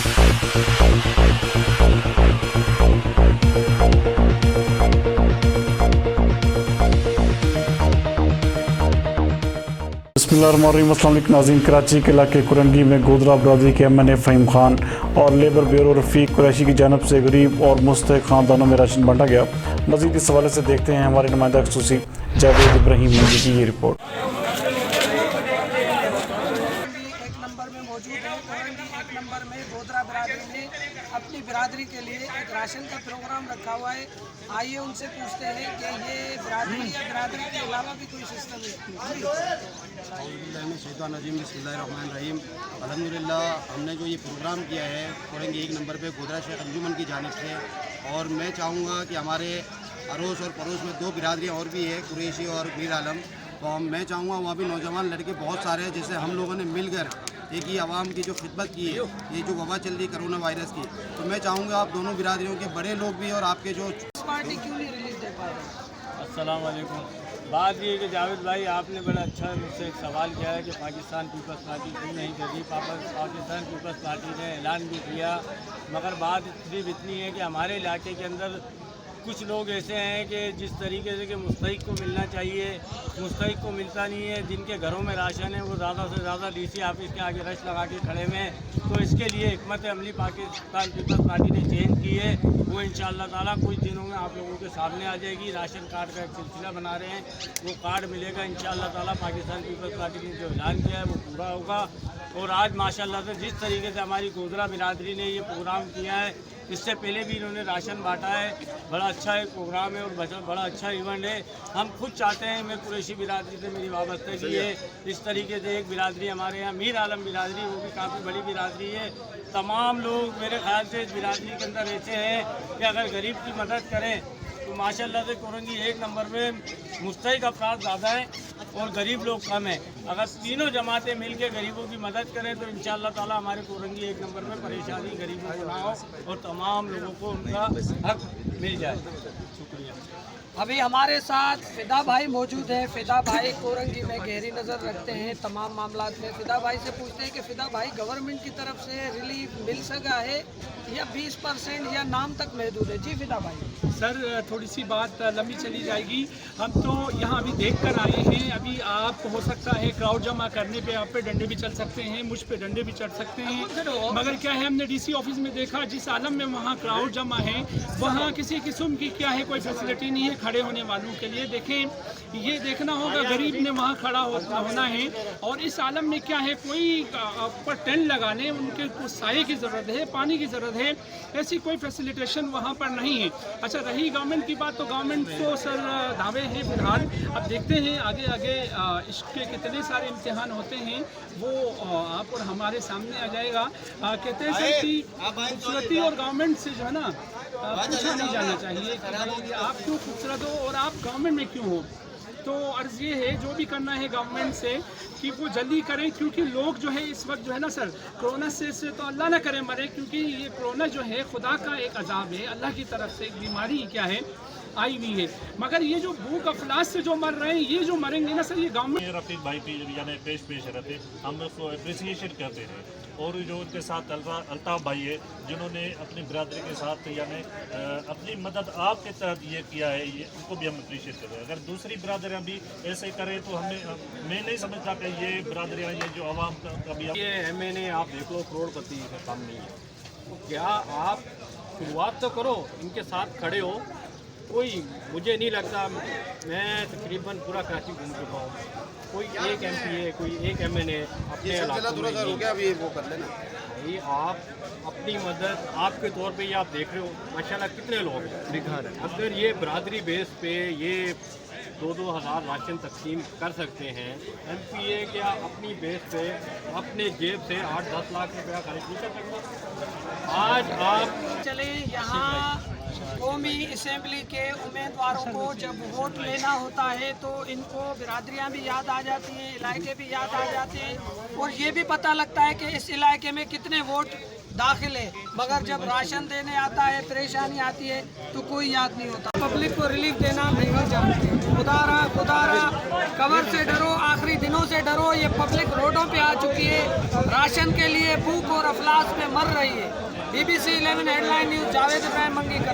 बिस्मिल्लाहिर्रहमानिर्रहीम। अस्सलाम वालेकुम नाज़रीन। कराची के इलाके कुरंगी में गोदरा बरदरी के MNA फ़हीम खान और लेबर ब्यूरो रफ़ीक कुरैशी की जानब से गरीब और मुस्तहिक़ ख़ानदानों में राशन बांटा गया। मज़ीद इस हवाले से देखते हैं हमारे नुमाइंदा ख़ुसूसी जावेद इब्राहिम मंजी की ये रिपोर्ट। नंबर में गोदरा बिरादरी ने अपनी बिरादरी के लिए एक राशन का प्रोग्राम रखा हुआ है। आइए उनसे पूछते हैं कि ये बिरादरी या बिरादरी के अलावा भी कोई सिस्टम है। बिस्मिल्लाहिर्रहमानिर्रहीम। अल्हम्दुलिल्लाह हमने जो ये प्रोग्राम किया है कुरंगी 1 नंबर पे गोदरा शेख अंजुमन की जानिब से, और मैं चाहूँगा कि हमारे अड़ोस और पड़ोस में 2 बिरादरियाँ और भी है, कुरैशी और मीर आलम। तो मैं चाहूँगा वहाँ भी नौजवान लड़के बहुत सारे हैं, जिससे हम लोगों ने मिलकर एक ही आवाम की जो खिदमत की है, ये जो वबा चल रही कोरोना वायरस की, तो मैं चाहूँगा आप दोनों बिरादरियों के बड़े लोग भी और आपके जो पार्टी क्यों नहीं रिलीज दे पा रहे? अस्सलाम वालेकुम। बात ये कि जावेद भाई आपने बड़ा अच्छा मुझसे एक सवाल किया है कि पाकिस्तान पीपल्स पार्टी क्यों नहीं कर रही। पाकिस्तान पीपल्स पार्टी ने ऐलान भी किया, मगर बात सिर्फ इतनी है कि हमारे इलाके के अंदर कुछ लोग ऐसे हैं कि जिस तरीके से कि मुस्तहिक को मिलना चाहिए, मुस्तहिक को मिलता नहीं है। जिनके घरों में राशन है वो ज़्यादा से ज़्यादा DC ऑफिस के आगे रश लगा के खड़े में। तो इसके लिए हिकमत अमली पाकिस्तान पीपल्स पार्टी ने चेंज की है, वो इंशाअल्लाह ताला कुछ दिनों में आप लोगों के सामने आ जाएगी। राशन कार्ड का एक सिलसिला बना रहे हैं, वो कार्ड मिलेगा इंशाअल्लाह ताला। पाकिस्तान पीपल्स पार्टी ने जो ऐलान किया है वो पूरा होगा। और आज माशाअल्लाह से जिस तरीके से हमारी गोदरा बिरादरी ने ये प्रोग्राम किया है, इससे पहले भी इन्होंने राशन बांटा है, बड़ा अच्छा एक प्रोग्राम है और बड़ा अच्छा इवेंट है। हम खुद चाहते हैं, मैं कुरैशी बिरादरी से मेरी वाबस्तगी है। इस तरीके से एक बिरादरी हमारे यहाँ मीर आलम बिरादरी, वो भी काफ़ी बड़ी बिरादरी है। तमाम लोग मेरे ख्याल से इस बिरादरी के अंदर ऐसे हैं कि अगर गरीब की मदद करें तो माशाल्लाह से कुरंगी 1 नंबर में मुस्तहिक अफराद ज़्यादा हैं और गरीब लोग कम हैं। अगर तीनों जमातें मिलकर गरीबों की मदद करें तो इंशाअल्लाह ताला हमारे कुरंगी 1 नंबर में परेशानी गरीबों को ना हो और तमाम लोगों को उनका हक मिल जाए। शुक्रिया। अभी हमारे साथ फ़िदा भाई मौजूद हैं। फ़िदा भाई कोरंगी में गहरी नज़र रखते हैं तमाम मामलात में। फ़िदा भाई से पूछते हैं कि फ़िदा भाई गवर्नमेंट की तरफ से रिलीफ मिल सका है या 20% या नाम तक महदूद है? जी फ़िदा भाई। सर थोड़ी सी बात लंबी चली जाएगी। हम तो यहाँ अभी देख कर आए हैं। अभी आप हो सकता है क्राउड जमा करने पे आप पे डंडे भी चल सकते हैं, मुझ पे डंडे भी चढ़ सकते हैं, मगर क्या है हमने DC ऑफिस में देखा जिस आलम में वहाँ क्राउड जमा है वहाँ किसी किस्म की क्या है कोई फैसिलिटी नहीं है खड़े होने वालों के लिए। देखें ये देखना होगा गरीब ने वहाँ खड़ा होना है, और इस आलम में क्या है कोई ऊपर टेंट लगाने उनके साये की ज़रूरत है, पानी की ज़रूरत है, ऐसी कोई फैसिलिटेशन वहाँ पर नहीं है। अच्छा रही गवर्नमेंट की बात, तो गवर्नमेंट को सर दावे हैं फिलहाल। अब देखते हैं आगे आगे इसके कितने सारे इम्तिहान होते हैं वो आप और हमारे सामने आ जाएगा। कहते हैं सर कि खूबसूरती और गवर्नमेंट से जो है ना पूछा नहीं जाना चाहिए कि भाई आप क्यों खूबसूरत हो और आप गवर्नमेंट में क्यों हो। तो अर्ज़ ये है जो भी करना है गवर्नमेंट से कि वो जल्दी करें, क्योंकि लोग जो है इस वक्त जो है ना सर कोरोना से तो अल्लाह ना करे मरे, क्योंकि ये कोरोना जो है खुदा का एक अजाब है, अल्लाह की तरफ से एक बीमारी क्या है आई हुई है। मगर ये जो भूख अफलास से जो मर रहे हैं, ये जो मरेंगे ना सर, ये गवर्नमेंट रफीक भाई की यानी पेश रहते हम उसको अप्रिसिएशन करते हैं। और जो उनके साथ अल्ताफ़ भाई है जिन्होंने अपनी बिरादरी के साथ यानी अपनी मदद आपके तहत ये किया है, ये उनको भी हम अप्रिशिएट करते हैं। अगर दूसरी बिरादरियाँ भी ऐसे करें तो हमें मैं नहीं समझता कि ये बिरादरियाँ ये जो आवाम का भी ये MNA आप देख लो करोड़पति का काम नहीं है, तो क्या आप शुरुआत तो करो, इनके साथ खड़े हो। कोई मुझे नहीं लगता, मैं तकरीबन पूरा कराची घूम चुका हूँ, कोई एक MP है, कोई एक MNA अपने भाई आप अपनी मदद आपके तौर पे ये आप देख रहे हो माशाल्लाह कितने लोग हैं। अगर ये बरादरी बेस पे ये 2-2 हज़ार राशन तकसीम कर सकते हैं, MPA क्या अपनी बेस पे अपने जेब से 8-10 लाख रुपया खर्च नहीं कर सकते? आज आप चले यहाँ कौमी असेंबली के उम्मीदवारों को जब वोट लेना होता है तो इनको बिरादरियां भी याद आ जाती हैं, इलाके भी याद आ जाते हैं और ये भी पता लगता है कि इस इलाके में कितने वोट दाखिल है। मगर जब राशन देने आता है, परेशानी आती है तो कोई याद नहीं होता। पब्लिक को रिलीफ देना नहीं जानते। खुदारा कवर से डरो, आखिरी दिनों से डरो। ये पब्लिक रोडों पे आ चुकी है, राशन के लिए भूख और अफलास में मर रही है। BBC 11 headline news, Javed Ibrahim मंगी करा।